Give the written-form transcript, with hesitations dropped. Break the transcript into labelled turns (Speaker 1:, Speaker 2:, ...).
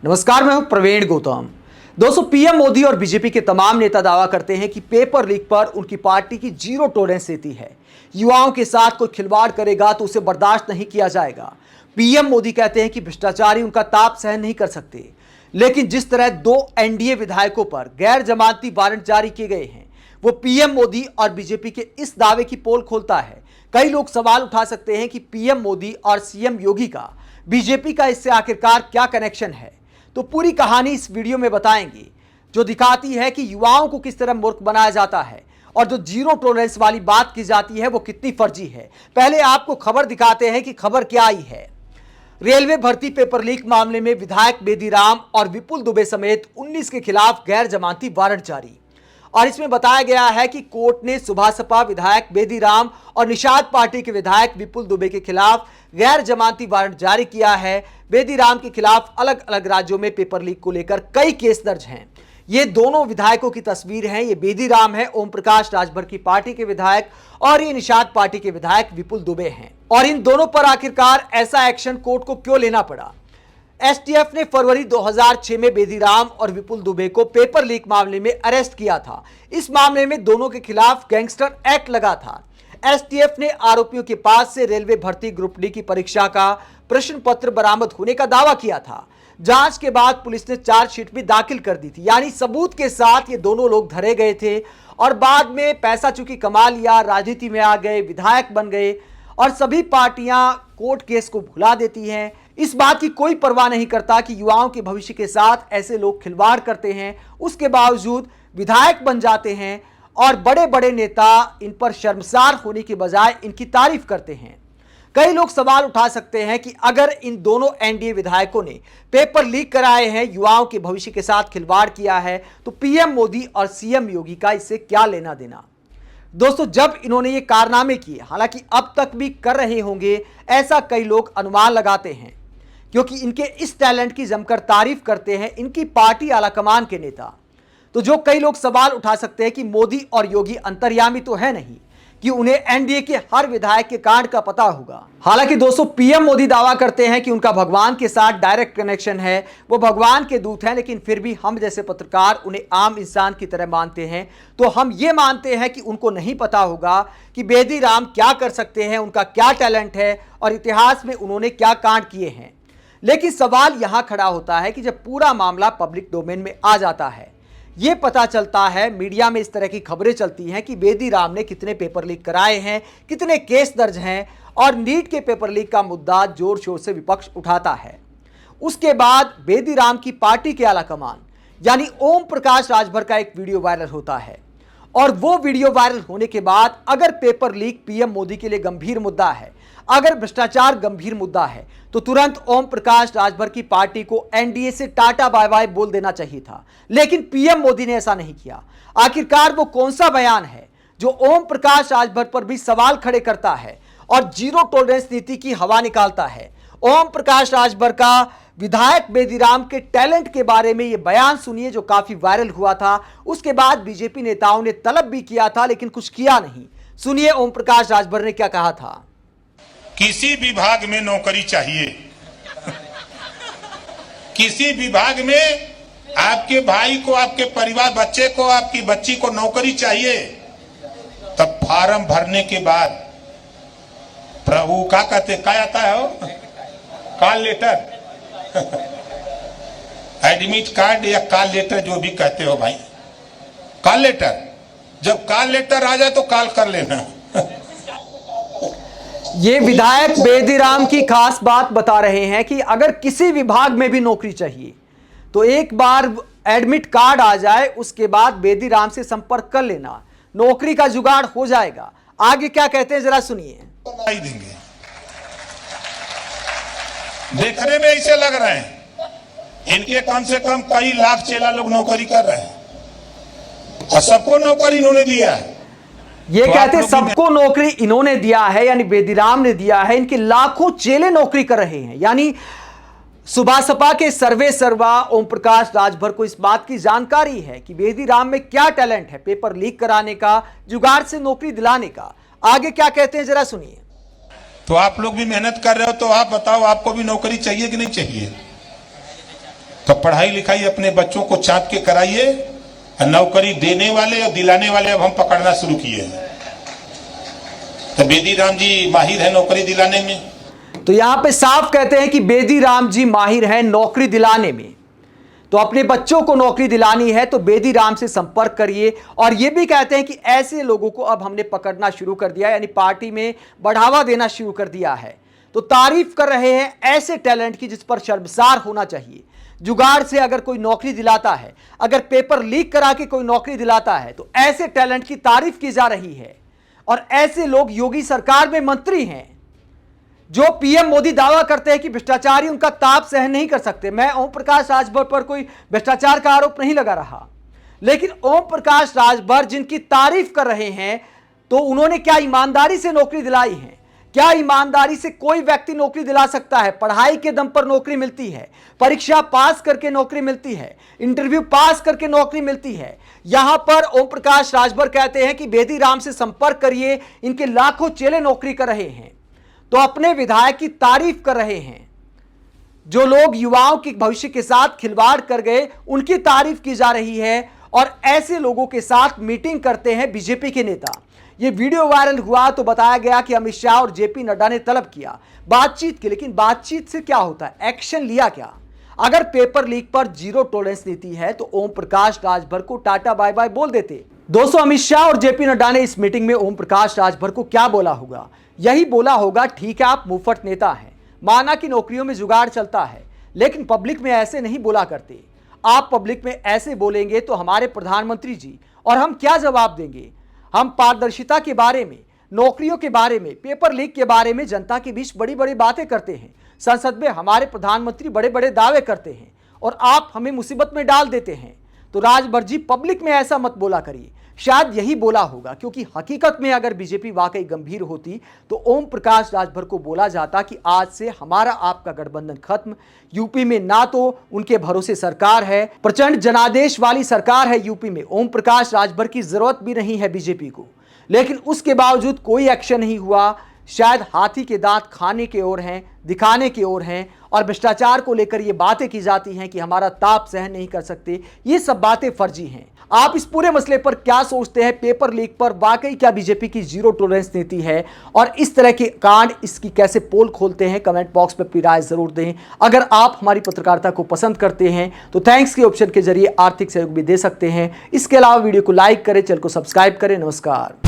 Speaker 1: नमस्कार, मैं हूं प्रवीण गौतम। दोस्तों, पीएम मोदी और बीजेपी के तमाम नेता दावा करते हैं कि पेपर लीक पर उनकी पार्टी की जीरो टॉलरेंस रहती है। युवाओं के साथ कोई खिलवाड़ करेगा तो उसे बर्दाश्त नहीं किया जाएगा। पीएम मोदी कहते हैं कि भ्रष्टाचारी उनका ताप सहन नहीं कर सकते, लेकिन जिस तरह 2 एनडीए विधायकों पर गैर जमानती वारंट जारी किए गए हैं, वो पीएम मोदी और बीजेपी के इस दावे की पोल खोलता है। कई लोग सवाल उठा सकते हैं कि पीएम मोदी और सीएम योगी का बीजेपी का इससे आखिरकार क्या कनेक्शन है। तो पूरी कहानी इस वीडियो में बताएंगे, जो दिखाती है कि युवाओं को किस तरह मूर्ख बनाया जाता है और जो जीरो टॉलरेंस वाली बात की जाती है वो कितनी फर्जी है। पहले आपको खबर दिखाते हैं कि खबर क्या आई है। रेलवे भर्ती पेपर लीक मामले में विधायक बेदीराम और विपुल दुबे समेत 19 के खिलाफ गैर जमानती वारंट जारी। और इसमें बताया गया है कि कोर्ट ने सुभासपा विधायक बेदीराम और निषाद पार्टी के विधायक विपुल दुबे के खिलाफ गैर जमानती वारंट जारी किया है। बेदीराम के खिलाफ अलग अलग राज्यों में पेपर लीक को लेकर कई केस दर्ज हैं। ये दोनों विधायकों की तस्वीर है। ये बेदीराम है ओम प्रकाश राजभर की पार्टी के विधायक और ये निषाद पार्टी के विधायक विपुल दुबे हैं। और इन दोनों पर आखिरकार ऐसा एक्शन कोर्ट को क्यों लेना पड़ा? एसटीएफ ने फरवरी 2006 में बेदीराम और विपुल दुबे को पेपर लीक मामले में अरेस्ट किया था। इस मामले में दोनों के खिलाफ गैंगस्टर एक्ट लगा था। एसटीएफ ने आरोपियों के पास से रेलवे भर्ती ग्रुप डी की परीक्षा का प्रश्न पत्र बरामद होने का दावा किया था। जांच के बाद पुलिस ने चार्जशीट भी दाखिल कर दी थी, यानी सबूत के साथ ये दोनों लोग धरे गए थे। और बाद में पैसा चूंकि कमा लिया, राजनीति में आ गए, विधायक बन गए और सभी पार्टियां कोर्ट केस को भुला देती हैं। इस बात की कोई परवाह नहीं करता कि युवाओं के भविष्य के साथ ऐसे लोग खिलवाड़ करते हैं। उसके बावजूद विधायक बन जाते हैं और बड़े बड़े नेता इन पर शर्मसार होने के बजाय इनकी तारीफ करते हैं। कई लोग सवाल उठा सकते हैं कि अगर इन दोनों एनडीए विधायकों ने पेपर लीक कराए हैं, युवाओं के भविष्य के साथ खिलवाड़ किया है, तो पीएम मोदी और सीएम योगी का इससे क्या लेना देना? दोस्तों, जब इन्होंने ये कारनामे किए, हालांकि अब तक भी कर रहे होंगे, ऐसा कई लोग अनुमान लगाते हैं, क्योंकि इनके इस टैलेंट की जमकर तारीफ करते हैं इनकी पार्टी आलाकमान के नेता। तो जो कई लोग सवाल उठा सकते हैं कि मोदी और योगी अंतर्यामी तो है नहीं कि उन्हें एनडीए के हर विधायक के कांड का पता होगा। हालांकि दोस्तों, पीएम मोदी दावा करते हैं कि उनका भगवान के साथ डायरेक्ट कनेक्शन है, वो भगवान के दूत हैं, लेकिन फिर भी हम जैसे पत्रकार उन्हें आम इंसान की तरह मानते हैं। तो हम ये मानते हैं कि उनको नहीं पता होगा कि बेदीराम क्या कर सकते हैं, उनका क्या टैलेंट है और इतिहास में उन्होंने क्या कांड किए हैं। लेकिन सवाल यहां खड़ा होता है कि जब पूरा मामला पब्लिक डोमेन में आ जाता है, यह पता चलता है, मीडिया में इस तरह की खबरें चलती हैं कि बेदीराम ने कितने पेपर लीक कराए हैं, कितने केस दर्ज हैं, और नीट के पेपर लीक का मुद्दा जोर शोर से विपक्ष उठाता है। उसके बाद बेदीराम की पार्टी के आलाकमान यानी ओम प्रकाश राजभर का एक वीडियो वायरल होता है। और वो वीडियो वायरल होने के बाद अगर पेपर लीक पीएम मोदी के लिए गंभीर मुद्दा है, अगर भ्रष्टाचार गंभीर मुद्दा है, तो तुरंत ओम प्रकाश राजभर की पार्टी को एनडीए से टाटा बाय बाय बोल देना चाहिए था। लेकिन पीएम मोदी ने ऐसा नहीं किया। आखिरकार वो कौन सा बयान है जो ओम प्रकाश राजभर पर भी सवाल खड़े करता है और जीरो टॉलरेंस नीति की हवा निकालता है? ओम प्रकाश राजभर का विधायक बेदीराम के टैलेंट के बारे में यह बयान सुनिए, जो काफी वायरल हुआ था। उसके बाद बीजेपी नेताओं ने तलब भी किया था, लेकिन कुछ किया नहीं। सुनिए ओम प्रकाश राजभर ने क्या कहा था।
Speaker 2: किसी विभाग में नौकरी चाहिए, किसी विभाग में आपके भाई को, आपके परिवार, बच्चे को, आपकी बच्ची को नौकरी चाहिए, तब फॉर्म भरने के बाद प्रभु क्या कहते, क्या आता है वो, कॉल लेटर, एडमिट कार्ड या कॉल लेटर, जो भी कहते हो भाई, कॉल लेटर। जब कॉल लेटर आ जाए तो कॉल कर लेना।
Speaker 1: ये विधायक बेदीराम की खास बात बता रहे हैं कि अगर किसी विभाग में भी नौकरी चाहिए तो एक बार एडमिट कार्ड आ जाए, उसके बाद बेदीराम से संपर्क कर लेना, नौकरी का जुगाड़ हो जाएगा। आगे क्या कहते हैं जरा सुनिए।
Speaker 2: देंगे, देखने में ऐसे लग रहे हैं इनके कम से कम कई लाख चेला लोग नौकरी कर रहे हैं और सबको नौकरी इन्होंने दिया है।
Speaker 1: ये तो कहते सबको नौकरी इन्होंने दिया है, यानी बेदीराम ने दिया है। इनके लाखों चेले नौकरी कर रहे हैं, यानी सुभासपा के सर्वे सर्वा ओम प्रकाश राजभर को इस बात की जानकारी है कि बेदीराम में क्या टैलेंट है, पेपर लीक कराने का, जुगाड़ से नौकरी दिलाने का। आगे क्या कहते हैं जरा सुनिए।
Speaker 2: तो आप लोग भी मेहनत कर रहे हो, तो आप बताओ, आपको भी नौकरी चाहिए कि नहीं चाहिए? तो पढ़ाई लिखाई अपने बच्चों को चाप के कराइए। नौकरी देने वाले और दिलाने वाले अब हम पकड़ना शुरू किए हैं। तो बेदी राम जी माहिर है नौकरी दिलाने में।
Speaker 1: तो यहां पे साफ कहते हैं कि बेदी राम जी माहिर हैं नौकरी दिलाने में। तो अपने बच्चों को नौकरी दिलानी है तो बेदी राम से संपर्क करिए। और यह भी कहते हैं कि ऐसे लोगों को अब हमने पकड़ना शुरू कर दिया, यानी पार्टी में बढ़ावा देना शुरू कर दिया है। तो तारीफ कर रहे हैं ऐसे टैलेंट की जिस पर शर्मसार होना चाहिए। जुगाड़ से अगर कोई नौकरी दिलाता है, अगर पेपर लीक करा के कोई नौकरी दिलाता है, तो ऐसे टैलेंट की तारीफ की जा रही है। और ऐसे लोग योगी सरकार में मंत्री हैं जो पीएम मोदी दावा करते हैं कि भ्रष्टाचारी उनका ताप सहन नहीं कर सकते। मैं ओम प्रकाश राजभर पर कोई भ्रष्टाचार का आरोप नहीं लगा रहा, लेकिन ओम प्रकाश राजभर जिनकी तारीफ कर रहे हैं, तो उन्होंने क्या ईमानदारी से नौकरी दिलाई है? क्या ईमानदारी से कोई व्यक्ति नौकरी दिला सकता है? पढ़ाई के दम पर नौकरी मिलती है, परीक्षा पास करके नौकरी मिलती है, इंटरव्यू पास करके नौकरी मिलती है। यहां पर ओम प्रकाश राजभर कहते हैं कि बेदी राम से संपर्क करिए, इनके लाखों चेले नौकरी कर रहे हैं। तो अपने विधायक की तारीफ कर रहे हैं। जो लोग युवाओं के भविष्य के साथ खिलवाड़ कर गए, उनकी तारीफ की जा रही है। और ऐसे लोगों के साथ मीटिंग करते हैं बीजेपी के नेता। यह वीडियो वायरल हुआ तो बताया गया कि अमित शाह और जेपी नड्डा ने तलब किया बातचीत की, लेकिन बातचीत से क्या होता है? एक्शन लिया क्या? अगर पेपर लीक पर जीरो टॉलरेंस नीति है तो ओम प्रकाश राजभर को टाटा बाय बाय बोल देते। दोस्तों, अमित शाह और जेपी नड्डा ने इस मीटिंग में ओम प्रकाश राजभर को क्या बोला होगा? यही बोला होगा, ठीक है आप मुफ्त नेता हैं, माना कि नौकरियों में जुगाड़ चलता है, लेकिन पब्लिक में ऐसे नहीं बोला करते। आप पब्लिक में ऐसे बोलेंगे तो हमारे प्रधानमंत्री जी और हम क्या जवाब देंगे? हम पारदर्शिता के बारे में, नौकरियों के बारे में, पेपर लीक के बारे में जनता के बीच बड़ी बड़ी बातें करते हैं। संसद में हमारे प्रधानमंत्री बड़े बड़े दावे करते हैं और आप हमें मुसीबत में डाल देते हैं। तो राजभर जी, पब्लिक में ऐसा मत बोला करिए। शायद यही बोला होगा, क्योंकि हकीकत में अगर बीजेपी वाकई गंभीर होती तो ओम प्रकाश राजभर को बोला जाता कि आज से हमारा आपका गठबंधन खत्म। यूपी में ना तो उनके भरोसे सरकार है, प्रचंड जनादेश वाली सरकार है यूपी में। ओम प्रकाश राजभर की जरूरत भी नहीं है बीजेपी को, लेकिन उसके बावजूद कोई एक्शन नहीं हुआ। शायद हाथी के दांत खाने की ओर हैं, दिखाने की ओर हैं। और भ्रष्टाचार को लेकर ये बातें की जाती हैं कि हमारा ताप सहन नहीं कर सकते। ये सब बातें फर्जी हैं। आप इस पूरे मसले पर क्या सोचते हैं? पेपर लीक पर वाकई क्या बीजेपी की जीरो टॉलरेंस नीति है? और इस तरह के कांड इसकी कैसे पोल खोलते हैं? कमेंट बॉक्स में अपनी राय जरूर दें। अगर आप हमारी पत्रकारिता को पसंद करते हैं तो थैंक्स के ऑप्शन के जरिए आर्थिक सहयोग भी दे सकते हैं। इसके अलावा वीडियो को लाइक करें, चैनल को सब्सक्राइब करें। नमस्कार।